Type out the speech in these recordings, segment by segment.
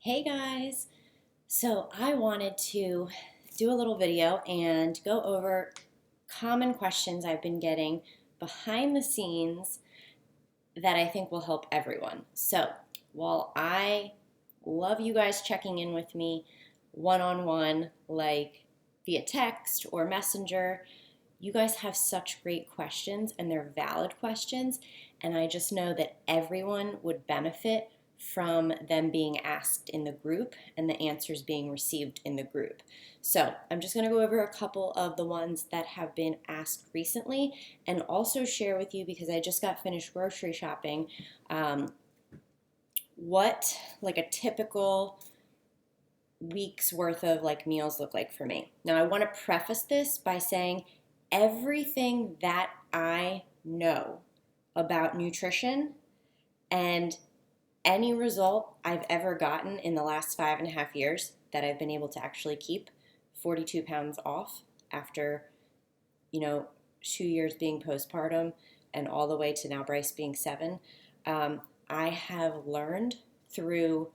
Hey guys! So I wanted to do a little video and go over common questions I've been getting behind the scenes that I think will help everyone. So while I love you guys checking in with me one-on-one, like via text or messenger, you guys have such great questions and they're valid questions, and I just know that everyone would benefit from them being asked in the group and the answers being received in the group. So I'm just going to go over a couple of the ones that have been asked recently and also share with you, because I just got finished grocery shopping, what like a typical week's worth of like meals look like for me. Now I want to preface this by saying everything that I know about nutrition and any result I've ever gotten in the last 5.5 years that I've been able to actually keep 42 pounds off after, 2 years being postpartum and all the way to now Bryce being 7, I have learned through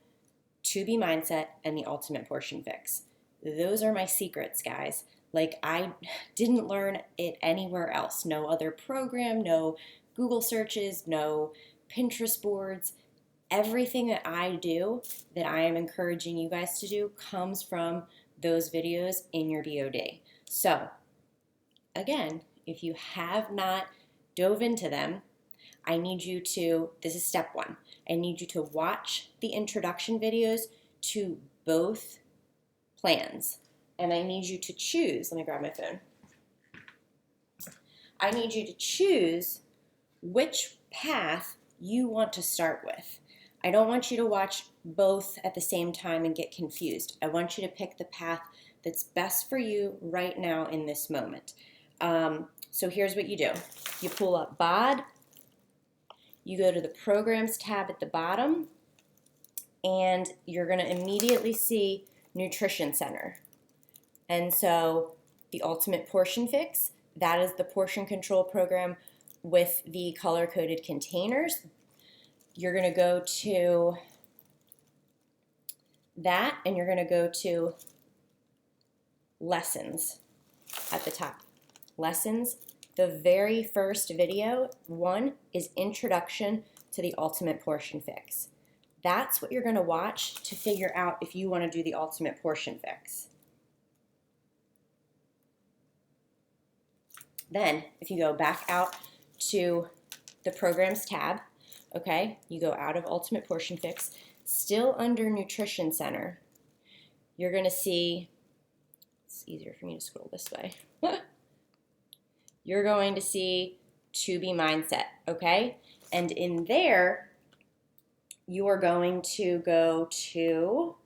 2B Mindset and the Ultimate Portion Fix. Those are my secrets, guys. Like, I didn't learn it anywhere else. No other program, no Google searches, no Pinterest boards. Everything that I do, that I am encouraging you guys to do, comes from those videos in your DoD. So, again, if you have not dove into them, I need you to, this is step one, I need you to watch the introduction videos to both plans. And I need you to choose, let me grab my phone. I need you to choose which path you want to start with. I don't want you to watch both at the same time and get confused. I want you to pick the path that's best for you right now in this moment. So here's what you do. You pull up BOD, you go to the Programs tab at the bottom, and you're going to immediately see Nutrition Center. And so the Ultimate Portion Fix, that is the portion control program with the color-coded containers. You're going to go to that, and you're going to go to Lessons at the top. Lessons, the very first video, one, is Introduction to the Ultimate Portion Fix. That's what you're going to watch to figure out if you want to do the Ultimate Portion Fix. Then, if you go back out to the Programs tab, okay, you go out of Ultimate Portion Fix, still under Nutrition Center, you're going to see, it's easier for me to scroll this way, you're going to see 2B Mindset, okay? And in there, you are going to go to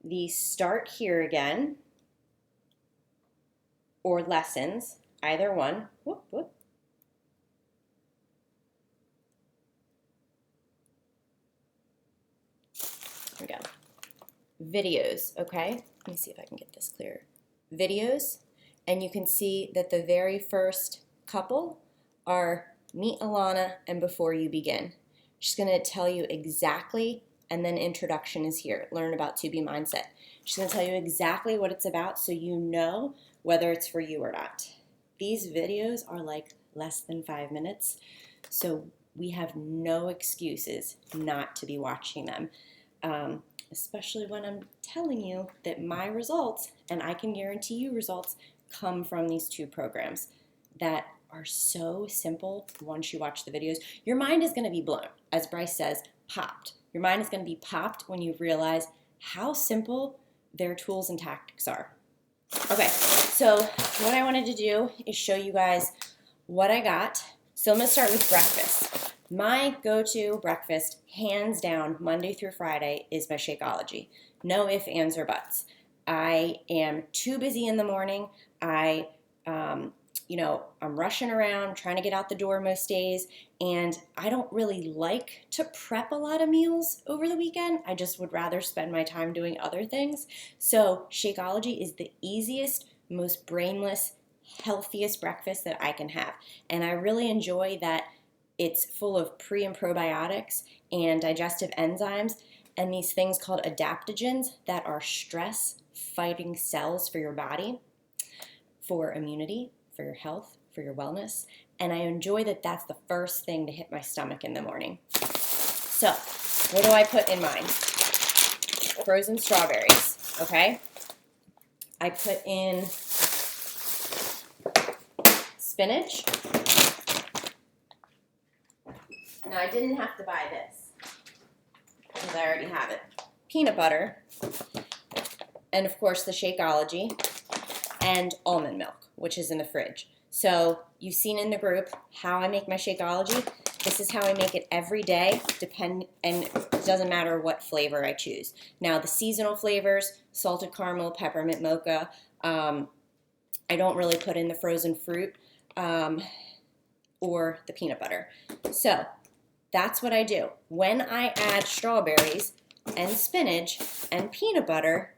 the Start Here Again, or Lessons, either one. Whoop, whoop. There we go. Videos, okay? Let me see if I can get this clear. Videos, and you can see that the very first couple are Meet Alana and Before You Begin. She's going to tell you exactly, and then introduction is here. Learn about 2B Mindset. She's going to tell you exactly what it's about so you know whether it's for you or not. These videos are like less than 5 minutes, so we have no excuses not to be watching them, especially when I'm telling you that my results, and I can guarantee you results, come from these two programs that are so simple. Once you watch the videos, your mind is going to be blown. As Bryce says, popped. Your mind is going to be popped when you realize how simple their tools and tactics are. Okay, so what I wanted to do is show you guys what I got. So I'm going to start with breakfast. My go-to breakfast, hands down, Monday through Friday, is my Shakeology. No ifs, ands, or buts. I am too busy in the morning. I'm rushing around, trying to get out the door most days, and I don't really like to prep a lot of meals over the weekend. I just would rather spend my time doing other things. So Shakeology is the easiest, most brainless, healthiest breakfast that I can have. And I really enjoy that it's full of pre and probiotics and digestive enzymes. and these things called adaptogens that are stress-fighting cells for your body, for immunity, for your health, for your wellness. And I enjoy that that's the first thing to hit my stomach in the morning. So, what do I put in mine? Frozen strawberries, okay? I put in spinach. Now, I didn't have to buy this because I already have it. Peanut butter, and of course the Shakeology, and almond milk, which is in the fridge. So you've seen in the group how I make my Shakeology. This is how I make it every day, and it doesn't matter what flavor I choose. Now the seasonal flavors, salted caramel, peppermint mocha, I don't really put in the frozen fruit or the peanut butter. So that's what I do. When I add strawberries and spinach and peanut butter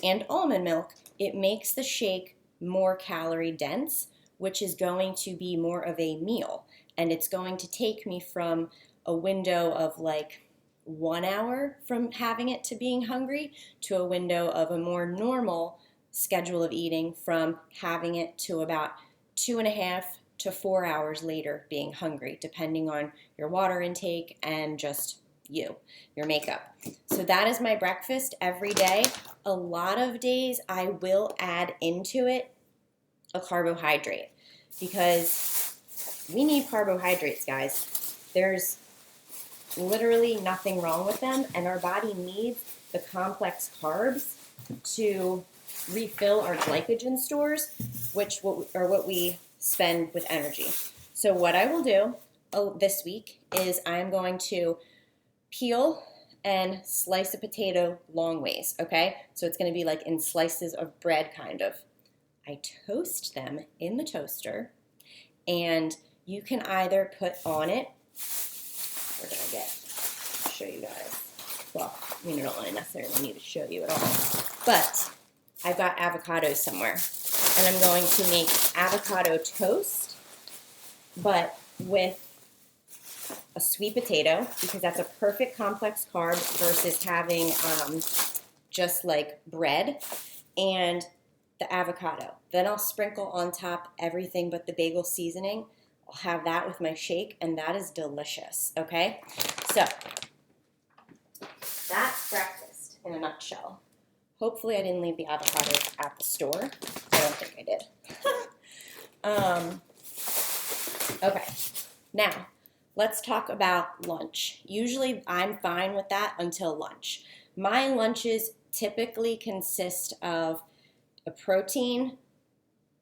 and almond milk, it makes the shake more calorie dense, which is going to be more of a meal. And it's going to take me from a window of like 1 hour from having it to being hungry to a window of a more normal schedule of eating from having it to about 2.5 to 4 hours later being hungry, depending on your water intake and just your makeup. So that is my breakfast every day. A lot of days I will add into it a carbohydrate because we need carbohydrates, guys. There's literally nothing wrong with them, and our body needs the complex carbs to refill our glycogen stores, which are what we spend with energy. So what I will do this week is I'm going to peel and slice a potato long ways, okay? So it's going to be like in slices of bread, kind of. I toast them in the toaster, and you can either put on it, where did I get? I'll show you guys. Well, I mean, I don't really necessarily need to show you at all, but I've got avocados somewhere, and I'm going to make avocado toast, but with a sweet potato, because that's a perfect complex carb versus having just like bread, and the avocado. Then I'll sprinkle on top everything but the bagel seasoning. I'll have that with my shake, and that is delicious, okay? So that's breakfast in a nutshell. Hopefully I didn't leave the avocados at the store. I don't think I did. Okay, now let's talk about lunch. Usually I'm fine with that until lunch. My lunches typically consist of a protein,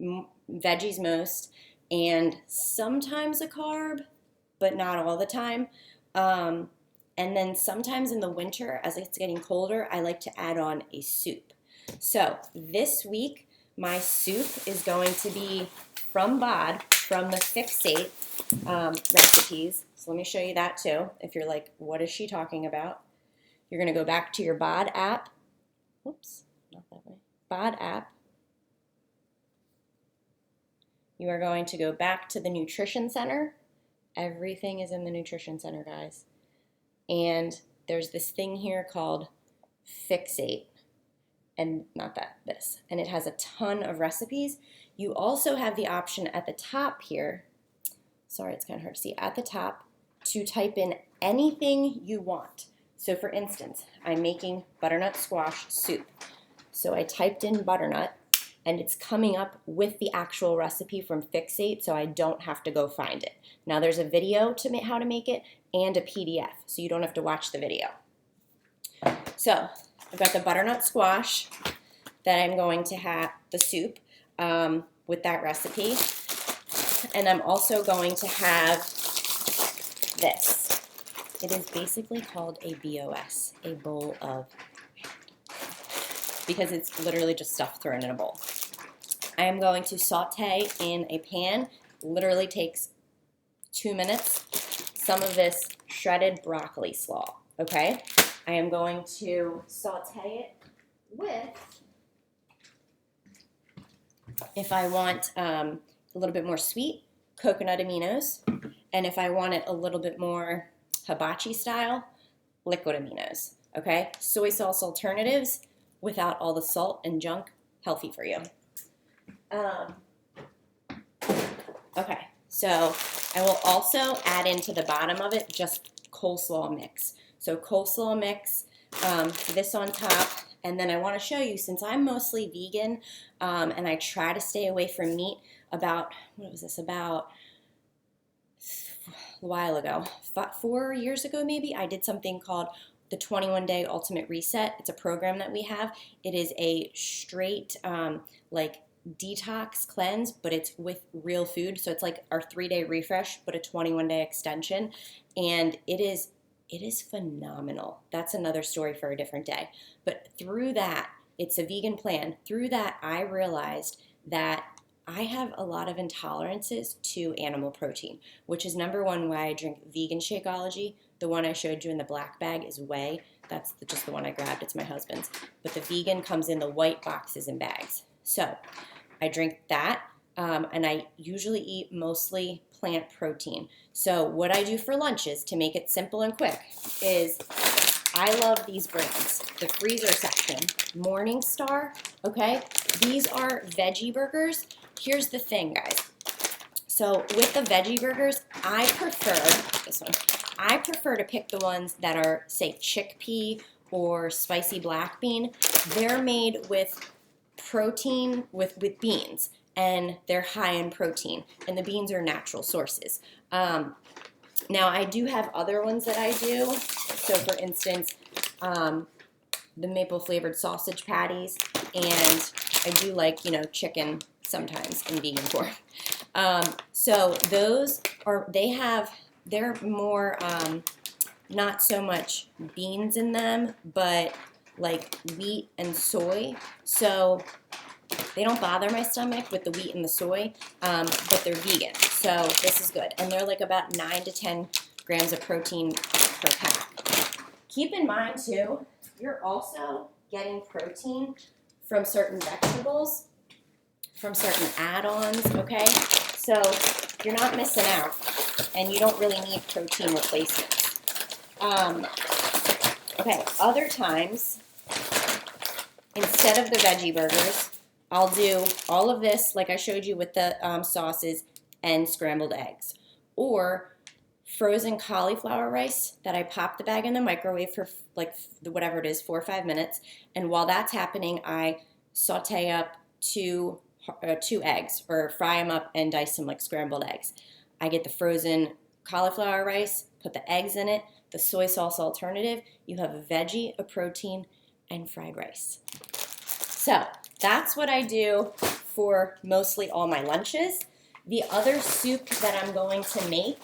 veggies most, and sometimes a carb, but not all the time. And then sometimes in the winter, as it's getting colder, I like to add on a soup. So this week, my soup is going to be from BOD, from the Fixate recipes. So let me show you that too. If you're like, what is she talking about? You're going to go back to your BOD app. Whoops, not that way. BOD app. You are going to go back to the Nutrition Center. Everything is in the Nutrition Center, guys. And there's this thing here called Fixate, and not that, this. And it has a ton of recipes. You also have the option at the top here, sorry, it's kind of hard to see, at the top, to type in anything you want. So for instance, I'm making butternut squash soup. So I typed in butternut, and it's coming up with the actual recipe from Fixate, so I don't have to go find it. Now there's a video to how to make it and a PDF, so you don't have to watch the video. So I've got the butternut squash that I'm going to have, the soup with that recipe, and I'm also going to have this. It is basically called a BOS, a bowl of, because it's literally just stuff thrown in a bowl. I am going to saute in a pan, literally takes 2 minutes, some of this shredded broccoli slaw, okay? I am going to saute it with, if I want a little bit more sweet, coconut aminos, and if I want it a little bit more hibachi style, liquid aminos. okay? Soy sauce alternatives without all the salt and junk, healthy for you. Okay, so I will also add into the bottom of it just coleslaw mix. So coleslaw mix, this on top, and then I want to show you, since I'm mostly vegan and I try to stay away from meat, about, what was this, about a while ago, 4 years ago maybe, I did something called the 21-Day Ultimate Reset. It's a program that we have. It is a straight, like, detox cleanse, but it's with real food. So it's like our 3-day refresh, but a 21-day extension. And it is phenomenal. That's another story for a different day. But through that, it's a vegan plan. Through that, I realized that I have a lot of intolerances to animal protein, which is number one why I drink vegan Shakeology. The one I showed you in the black bag is whey. That's just the one I grabbed. It's my husband's. But the vegan comes in the white boxes and bags. So I drink that, and I usually eat mostly plant protein. So what I do for lunches to make it simple and quick is I love these brands. The freezer section, Morningstar, okay? These are veggie burgers. Here's the thing, guys. So with the veggie burgers, I prefer, this one, I prefer to pick the ones that are, say, chickpea or spicy black bean. They're made with protein, with beans, and they're high in protein, and the beans are natural sources. Now, I do have other ones that I do. So, for instance, the maple flavored sausage patties, and I do like, chicken sometimes in vegan form. So those are, they're more, not so much beans in them, but like wheat and soy. So they don't bother my stomach with the wheat and the soy, but they're vegan. So this is good. And they're like about 9 to 10 grams of protein per pack. Keep in mind too, you're also getting protein from certain vegetables, from certain add-ons, okay? So you're not missing out, and you don't really need protein replacements. Okay, other times, instead of the veggie burgers, I'll do all of this like I showed you with the sauces and scrambled eggs. Or frozen cauliflower rice that I pop the bag in the microwave for like whatever it is, 4 or 5 minutes. And while that's happening, I saute up two eggs, or fry them up and dice them like scrambled eggs. I get the frozen cauliflower rice, put the eggs in it, the soy sauce alternative. You have a veggie, a protein, and fried rice. So that's what I do for mostly all my lunches. The other soup that I'm going to make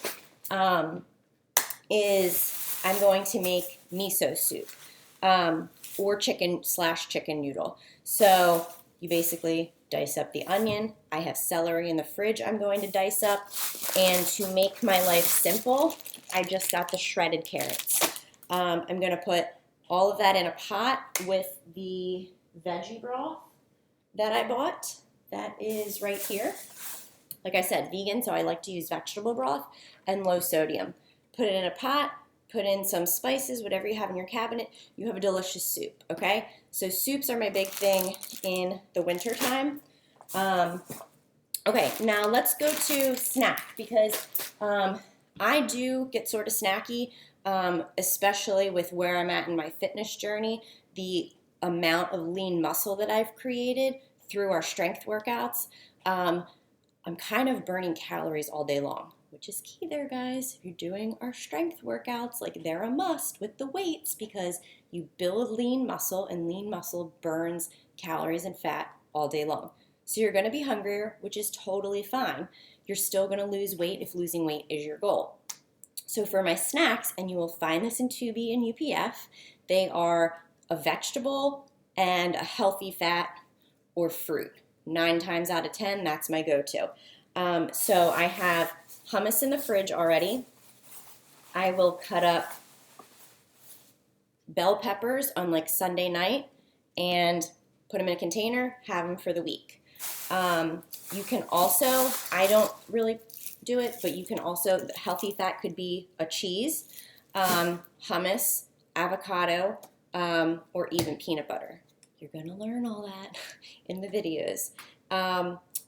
is I'm going to make miso soup, or chicken noodle. So you basically dice up the onion. I have celery in the fridge I'm going to dice up. And to make my life simple, I just got the shredded carrots. I'm going to put all of that in a pot with the veggie broth that I bought. That is right here. Like I said, vegan, so I like to use vegetable broth and low sodium. Put it in a pot, put in some spices, whatever you have in your cabinet, you have a delicious soup, okay? So soups are my big thing in the winter time. Okay, now let's go to snack, because I do get sort of snacky, especially with where I'm at in my fitness journey. The amount of lean muscle that I've created through our strength workouts, I'm kind of burning calories all day long, which is key there, guys. If you're doing our strength workouts, like, they're a must with the weights, because you build lean muscle, and lean muscle burns calories and fat all day long. So you're going to be hungrier, which is totally fine. You're still going to lose weight if losing weight is your goal. So for my snacks, and you will find this in Tubi and UPF, they are a vegetable and a healthy fat or fruit. 9 times out of 10, that's my go-to. So I have hummus in the fridge already. I will cut up bell peppers on like Sunday night and put them in a container, have them for the week. You can also, I don't really do it, but you can also, healthy fat could be a cheese, hummus, avocado, or even peanut butter. You're going to learn all that in the videos.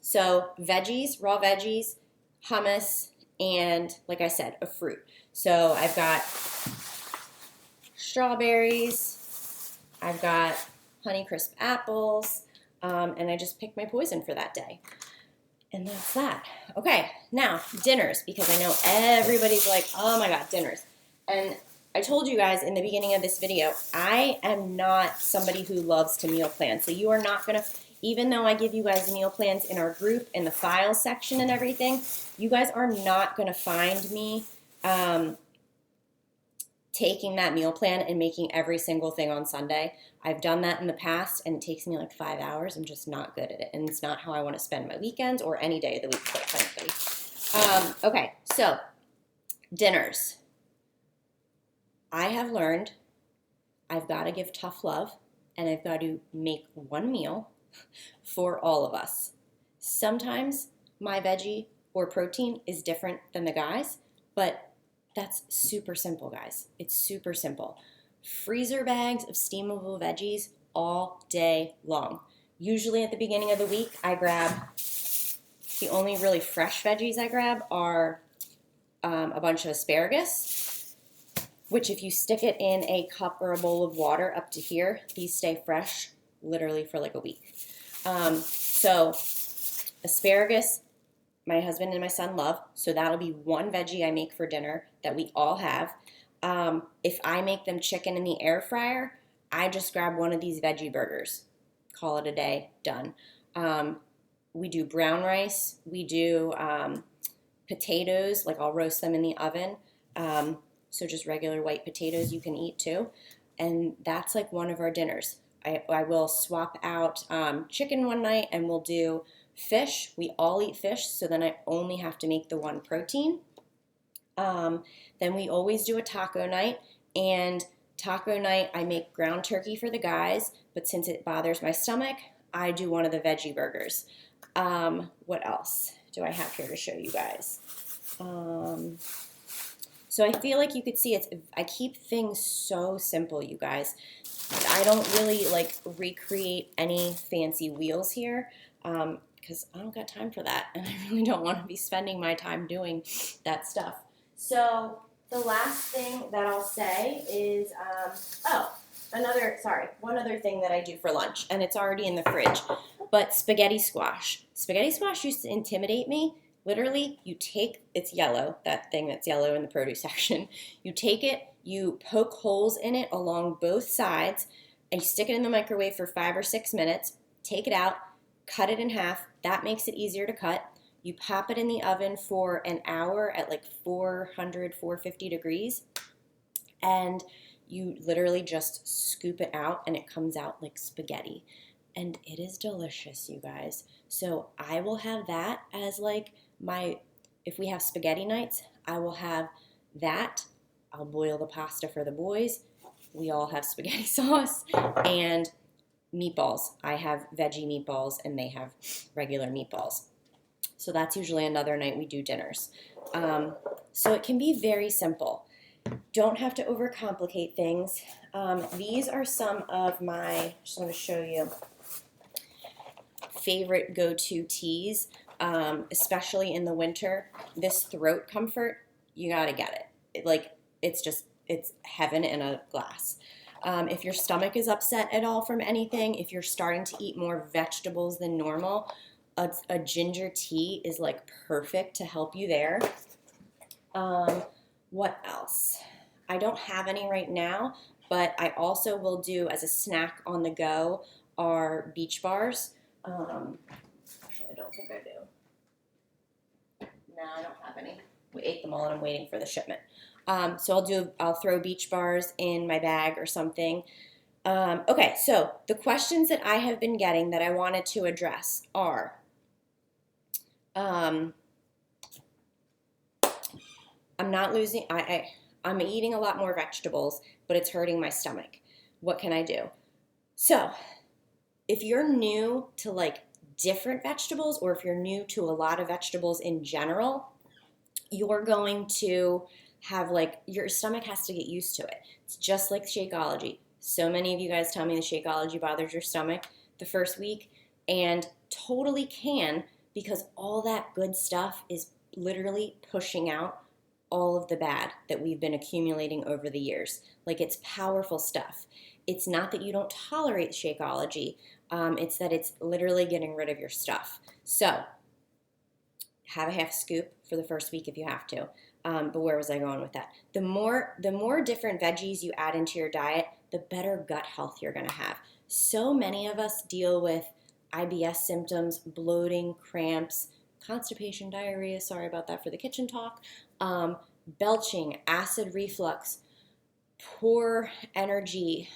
So veggies, raw veggies, hummus, and like I said, a fruit. So I've got strawberries, I've got Honeycrisp apples, and I just picked my poison for that day. And that's that. Okay, now dinners, because I know everybody's like, oh my God, dinners. And I told you guys in the beginning of this video, I am not somebody who loves to meal plan. So you are not going to, even though I give you guys meal plans in our group, in the files section and everything, you guys are not going to find me taking that meal plan and making every single thing on Sunday. I've done that in the past, and it takes me like 5 hours. I'm just not good at it, and it's not how I want to spend my weekends or any day of the week, quite frankly. Okay, so dinners. I have learned I've got to give tough love, and I've got to make one meal for all of us. Sometimes my veggie or protein is different than the guys, but that's super simple, guys. It's super simple. Freezer bags of steamable veggies all day long. Usually at the beginning of the week, I grab, the only really fresh veggies I grab are a bunch of asparagus, which if you stick it in a cup or a bowl of water up to here, these stay fresh literally for like a week. So asparagus, my husband and my son love, so that'll be one veggie I make for dinner that we all have. If I make them chicken in the air fryer, I just grab one of these veggie burgers. Call it a day, done. We do brown rice. We do potatoes, like I'll roast them in the oven. So just regular white potatoes you can eat too. And that's like one of our dinners. I will swap out chicken one night and we'll do fish. We all eat fish, so then I only have to make the one protein. Then we always do a taco night, and taco night I make ground turkey for the guys, but since it bothers my stomach, I do one of the veggie burgers. What else do I have here to show you guys? So I feel like you could see I keep things so simple, you guys. I don't really like recreate any fancy wheels here. Because I don't got time for that, and I really don't want to be spending my time doing that stuff. So the last thing that I'll say is, one other thing that I do for lunch, and it's already in the fridge, but spaghetti squash. Spaghetti squash used to intimidate me. Literally, it's yellow, that thing that's yellow in the produce section. You take it, you poke holes in it along both sides, and you stick it in the microwave for 5 or 6 minutes, take it out, cut it in half. That makes it easier to cut. You pop it in the oven for an hour at like 400, 450 degrees, and you literally just scoop it out and it comes out like spaghetti. And it is delicious, you guys. So I will have that as like if we have spaghetti nights, I will have that. I'll boil the pasta for the boys. We all have spaghetti sauce and meatballs. I have veggie meatballs and they have regular meatballs. So that's usually another night we do dinners. So it can be very simple. Don't have to overcomplicate things. These are some of my, just want to show you, favorite go-to teas, especially in the winter. This throat comfort, you gotta get it. It's heaven in a glass. If your stomach is upset at all from anything, if you're starting to eat more vegetables than normal, a ginger tea is like perfect to help you there. What else? I don't have any right now, but I also will do as a snack on the go are beach bars. Actually, I don't think I do. No, I don't have any. We ate them all and I'm waiting for the shipment. So I'll throw beach bars in my bag or something. Okay, so the questions that I have been getting that I wanted to address are, I'm eating a lot more vegetables, but it's hurting my stomach. What can I do? So if you're new to like different vegetables, or if you're new to a lot of vegetables in general, you're going to have your stomach has to get used to it. It's just like Shakeology. So many of you guys tell me the Shakeology bothers your stomach the first week, and totally can, because all that good stuff is literally pushing out all of the bad that we've been accumulating over the years. Like, it's powerful stuff. It's not that you don't tolerate Shakeology, it's that it's literally getting rid of your stuff. So have a half scoop for the first week if you have to. But where was I going with that? The more different veggies you add into your diet, the better gut health you're going to have. So many of us deal with IBS symptoms, bloating, cramps, constipation, diarrhea, sorry about that for the kitchen talk, belching, acid reflux, poor energy,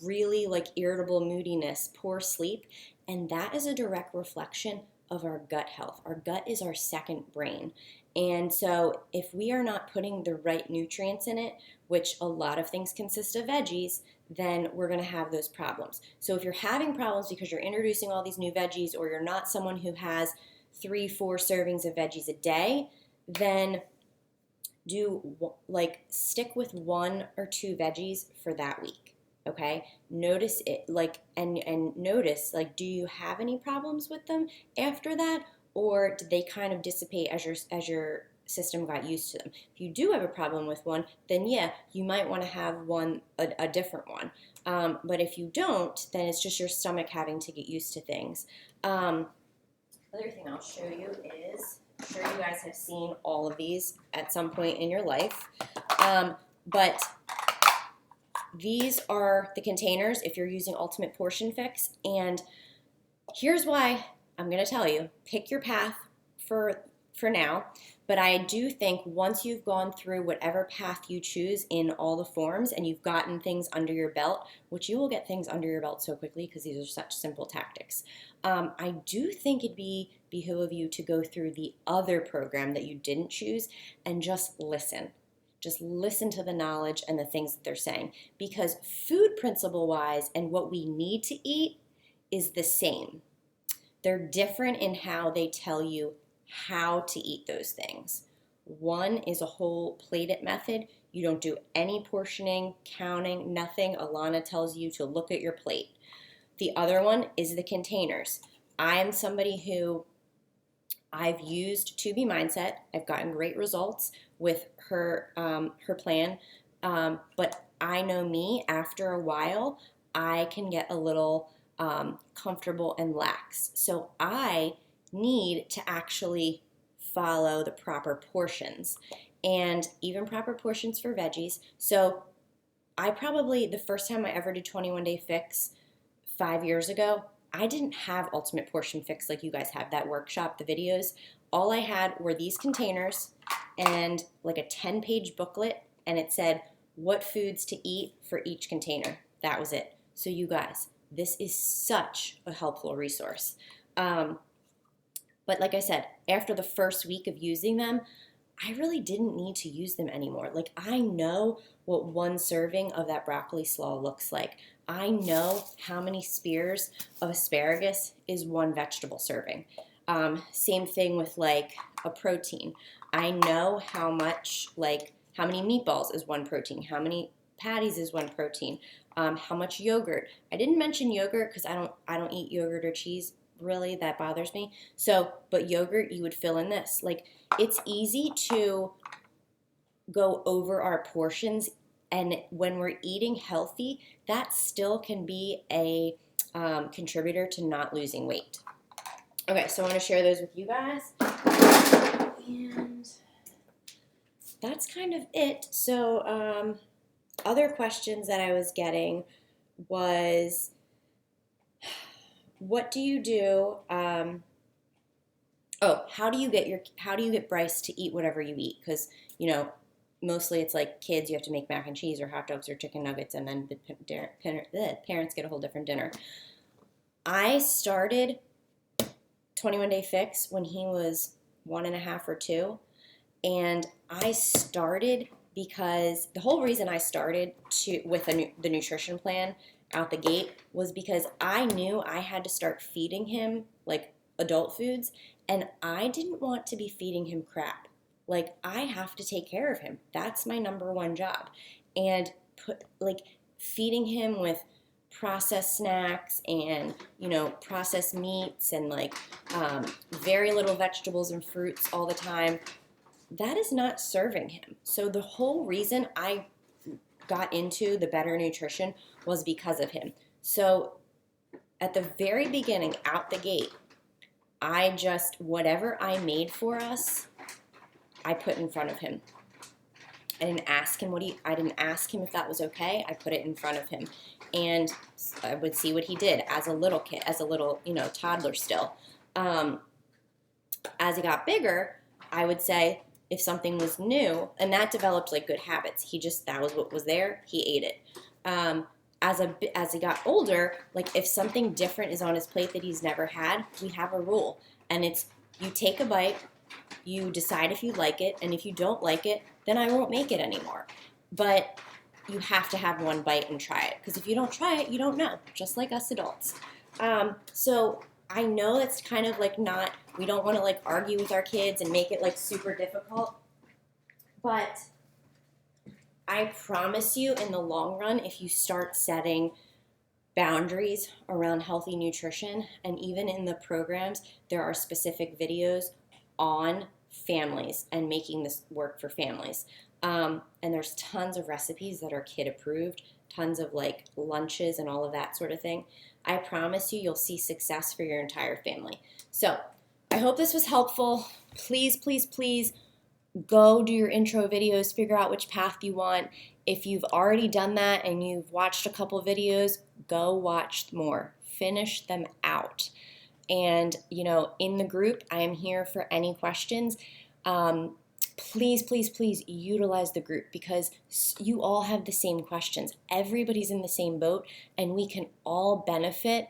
really like irritable moodiness, poor sleep, and that is a direct reflection of our gut health. Our gut is our second brain. And so if we are not putting the right nutrients in it, which a lot of things consist of veggies, then we're going to have those problems. So if you're having problems because you're introducing all these new veggies, or you're not someone who has 3-4 servings of veggies a day, then stick with 1 or 2 veggies for that week. Okay, notice it, and notice, do you have any problems with them after that, or did they kind of dissipate as your system got used to them? If you do have a problem with one, then yeah, you might want to have a different one. But if you don't, then it's just your stomach having to get used to things. Other thing I'll show you is, I'm sure you guys have seen all of these at some point in your life, but these are the containers if you're using Ultimate Portion Fix. And here's why I'm going to tell you, pick your path for now. But I do think once you've gone through whatever path you choose in all the forms, and you've gotten things under your belt, which you will get things under your belt so quickly because these are such simple tactics, I do think it'd behoove you to go through the other program that you didn't choose and just listen. Just listen to the knowledge and the things that they're saying, because food principle wise and what we need to eat is the same. They're different in how they tell you how to eat those things. One is a whole plate it method. You don't do any portioning, counting, nothing. Alana tells you to look at your plate. The other one is the containers. I am somebody who I've used To Be Mindset. I've gotten great results with her plan, but I know me, after a while, I can get a little comfortable and lax. So I need to actually follow the proper portions, and even proper portions for veggies. So the first time I ever did 21-day fix 5 years ago, I didn't have Ultimate Portion Fix like you guys have, that workshop, the videos. All I had were these containers and like a 10-page booklet, and it said what foods to eat for each container. That was it. So you guys, this is such a helpful resource. But like I said, after the first week of using them, I really didn't need to use them anymore. Like, I know what 1 serving of that broccoli slaw looks like. I know how many spears of asparagus is 1 vegetable serving. Same thing with like a protein. I know how many meatballs is 1 protein, how many patties is 1 protein, how much yogurt. I didn't mention yogurt because I don't eat yogurt or cheese, really, that bothers me. So, but yogurt, you would fill in this. Like, it's easy to go over our portions, and when we're eating healthy, that still can be a contributor to not losing weight. Okay, so I want to share those with you guys, and that's kind of it. So other questions that I was getting was, what do you do? How do you get Bryce to eat whatever you eat? Because, mostly it's like kids, you have to make mac and cheese or hot dogs or chicken nuggets, and then the parents get a whole different dinner. I started 21-day fix when he was 1.5 or 2, and I started because the whole reason I started with the nutrition plan out the gate was because I knew I had to start feeding him like adult foods, and I didn't want to be feeding him crap. Like, I have to take care of him. That's my number 1 job. And feeding him with processed snacks and, processed meats and like very little vegetables and fruits all the time, that is not serving him. So the whole reason I got into the better nutrition was because of him. So at the very beginning, out the gate, whatever I made for us, I put in front of him. I didn't ask him if that was okay. I put it in front of him. And I would see what he did as a little kid, as a little, toddler still. As he got bigger, I would say if something was new, and that developed like good habits. That was what was there. He ate it. As he got older, like if something different is on his plate that he's never had, we have a rule. And it's you take a bite, you decide if you like it, and if you don't like it, then I won't make it anymore. But you have to have one bite and try it. Because if you don't try it, you don't know, just like us adults. So I know that's kind of like we don't want to like argue with our kids and make it like super difficult. But I promise you in the long run, if you start setting boundaries around healthy nutrition, and even in the programs, there are specific videos on families and making this work for families. And there's tons of recipes that are kid approved, tons of like lunches and all of that sort of thing. I promise you'll see success for your entire family. So I hope this was helpful. Please, please, please go do your intro videos, figure out which path you want. If you've already done that and you've watched a couple videos, go watch more. Finish them out. And, in the group, I am here for any questions. Please, please, please utilize the group because you all have the same questions. Everybody's in the same boat and we can all benefit.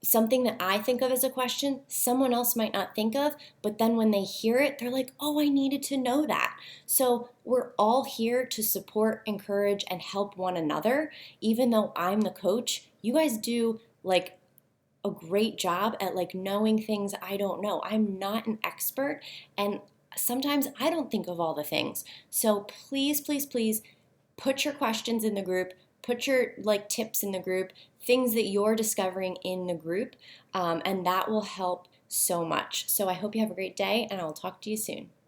Something that I think of as a question, someone else might not think of, but then when they hear it, they're like, oh, I needed to know that. So we're all here to support, encourage, and help one another. Even though I'm the coach, you guys do like a great job at like knowing things I don't know. I'm not an expert, and sometimes I don't think of all the things. So please, please, please put your questions in the group, put your like tips in the group, things that you're discovering in the group, and that will help so much. So I hope you have a great day, and I'll talk to you soon.